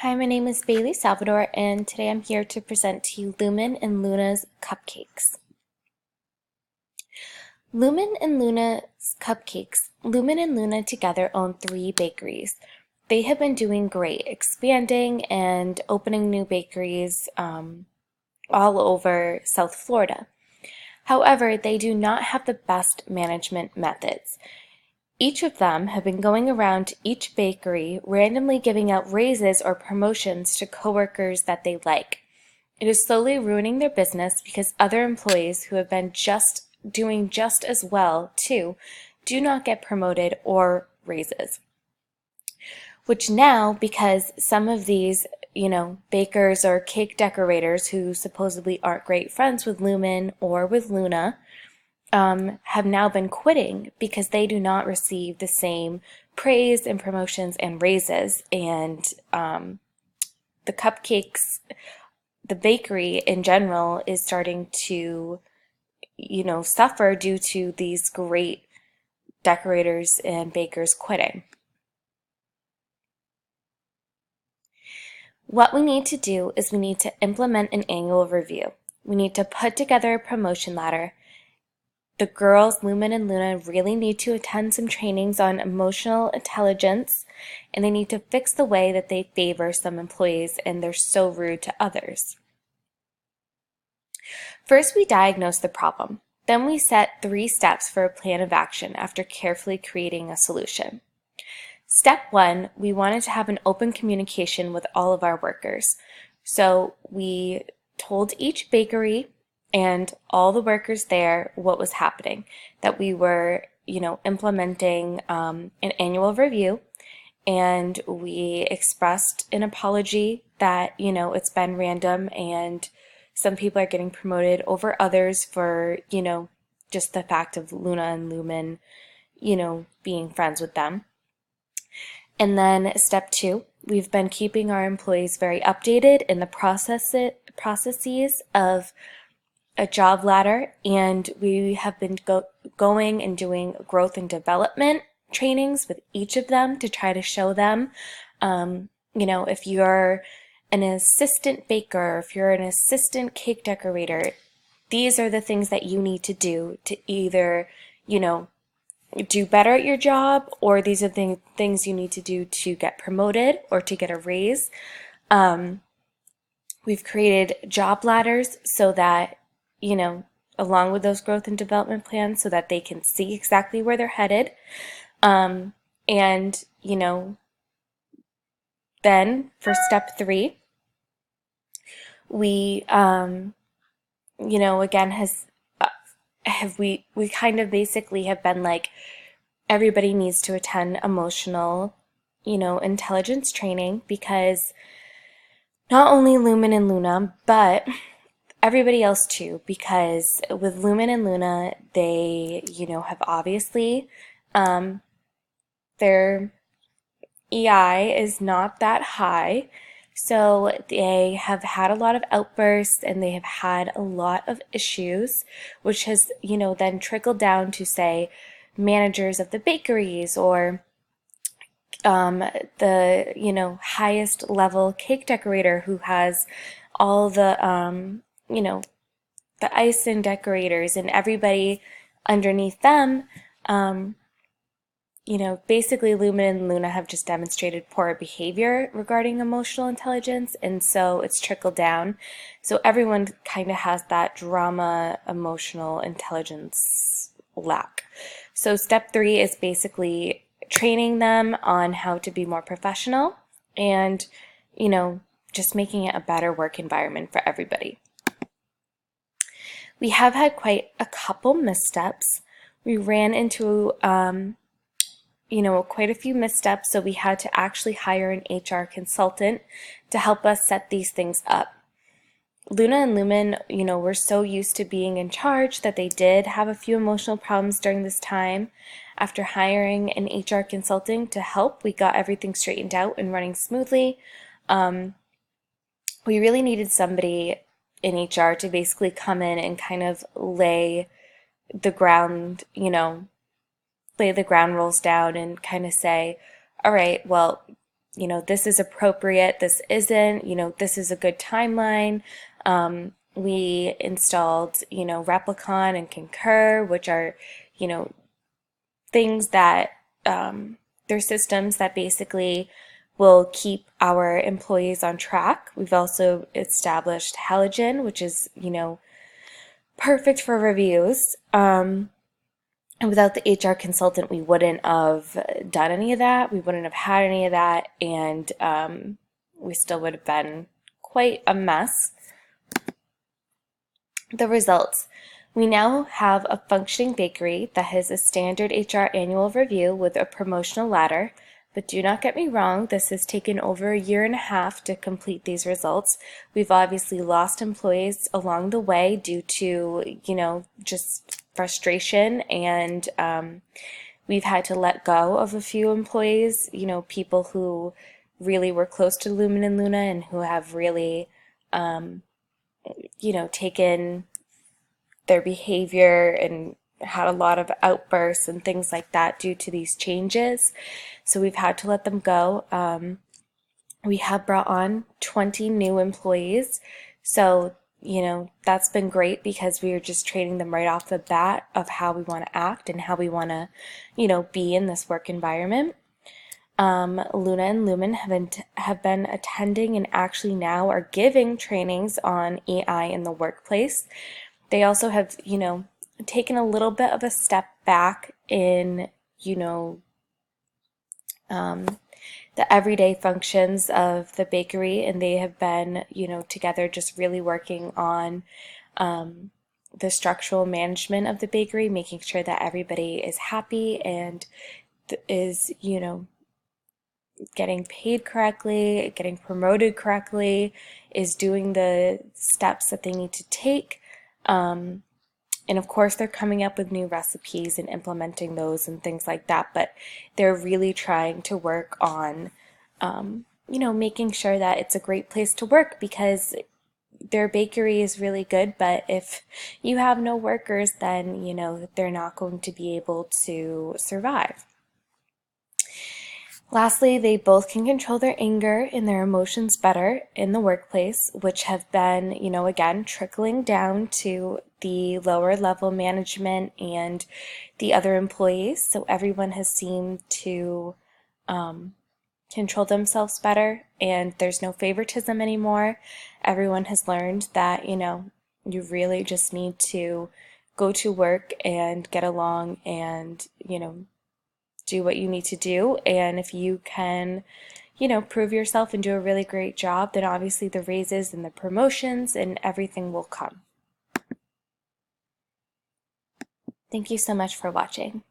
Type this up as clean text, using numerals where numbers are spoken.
Hi, my name is Bailey Salvador, and today I'm here to present to you Lumen and Luna's Cupcakes. Lumen and Luna's Cupcakes. Lumen and Luna together own 3 bakeries. They have been doing great, expanding and opening new bakeries all over South Florida. However, they do not have the best management methods. Each of them have been going around to each bakery, randomly giving out raises or promotions to coworkers that they like. It is slowly ruining their business because other employees who have been doing just as well too do not get promoted or raises. Which now, because some of these, bakers or cake decorators who supposedly aren't great friends with Lumen or with Luna, have now been quitting because they do not receive the same praise and promotions and raises. And the cupcakes, the bakery in general is starting to, suffer due to these great decorators and bakers quitting. What we need to do is we need to implement an annual review. We need to put together a promotion ladder. The girls, Lumen and Luna, really need to attend some trainings on emotional intelligence, and they need to fix the way that they favor some employees and they're so rude to others. First, we diagnose the problem. Then we set 3 steps for a plan of action after carefully creating a solution. Step 1, we wanted to have an open communication with all of our workers. So we told each bakery and all the workers there what was happening, that we were, implementing an annual review, and we expressed an apology that, it's been random and some people are getting promoted over others for, just the fact of Luna and Lumen, being friends with them. And then step 2, we've been keeping our employees very updated in the processes of a job ladder, and we have been going and doing growth and development trainings with each of them to try to show them, if you're an assistant baker, if you're an assistant cake decorator, these are the things that you need to do to either, do better at your job, or these are the things you need to do to get promoted or to get a raise. We've created job ladders so that, along with those growth and development plans, so that they can see exactly where they're headed. And, then for step 3, we, again, we kind of basically have been like, everybody needs to attend emotional, intelligence training, because not only Lumen and Luna, but everybody else too, because with Lumen and Luna, they, have obviously, their EI is not that high. So they have had a lot of outbursts and they have had a lot of issues, which has, then trickled down to, say, managers of the bakeries or the, highest level cake decorator who has all the, the icing decorators and everybody underneath them. Basically Lumen and Luna have just demonstrated poor behavior regarding emotional intelligence, and so it's trickled down. So everyone kind of has that drama, emotional intelligence lack. So step 3 is basically training them on how to be more professional and, just making it a better work environment for everybody. We have had quite a couple missteps. We ran into quite a few missteps, so we had to actually hire an HR consultant to help us set these things up. Luna and Lumen, were so used to being in charge that they did have a few emotional problems during this time. After hiring an HR consultant to help, we got everything straightened out and running smoothly. We really needed somebody in HR to basically come in and kind of lay the ground, lay the ground rules down and kind of say, all right, well, this is appropriate, this isn't, this is a good timeline. We installed, Replicon and Concur, which are, things that they're systems that basically will keep our employees on track. We've also established Halogen, which is, perfect for reviews. And without the HR consultant, we wouldn't have done any of that. We wouldn't have had any of that. And we still would have been quite a mess. The results. We now have a functioning bakery that has a standard HR annual review with a promotional ladder. But do not get me wrong, this has taken over a year and a half to complete these results. We've obviously lost employees along the way due to, just frustration, and we've had to let go of a few employees, people who really were close to Lumen and Luna and who have really, taken their behavior and had a lot of outbursts and things like that due to these changes. So we've had to let them go. We have brought on 20 new employees. So, that's been great because we are just training them right off the bat of how we want to act and how we want to, be in this work environment. Luna and Lumen have been attending and actually now are giving trainings on AI in the workplace. They also have, taken a little bit of a step back in, the everyday functions of the bakery, and they have been, together just really working on the structural management of the bakery, making sure that everybody is happy and is, getting paid correctly, getting promoted correctly, is doing the steps that they need to take. And of course, they're coming up with new recipes and implementing those and things like that, but they're really trying to work on, making sure that it's a great place to work, because their bakery is really good, but if you have no workers, then, they're not going to be able to survive. Lastly, they both can control their anger and their emotions better in the workplace, which have been, again, trickling down to the lower level management and the other employees. So everyone has seemed to control themselves better, and there's no favoritism anymore. Everyone has learned that, you really just need to go to work and get along and, do what you need to do. And if you can, prove yourself and do a really great job, then obviously the raises and the promotions and everything will come. Thank you so much for watching.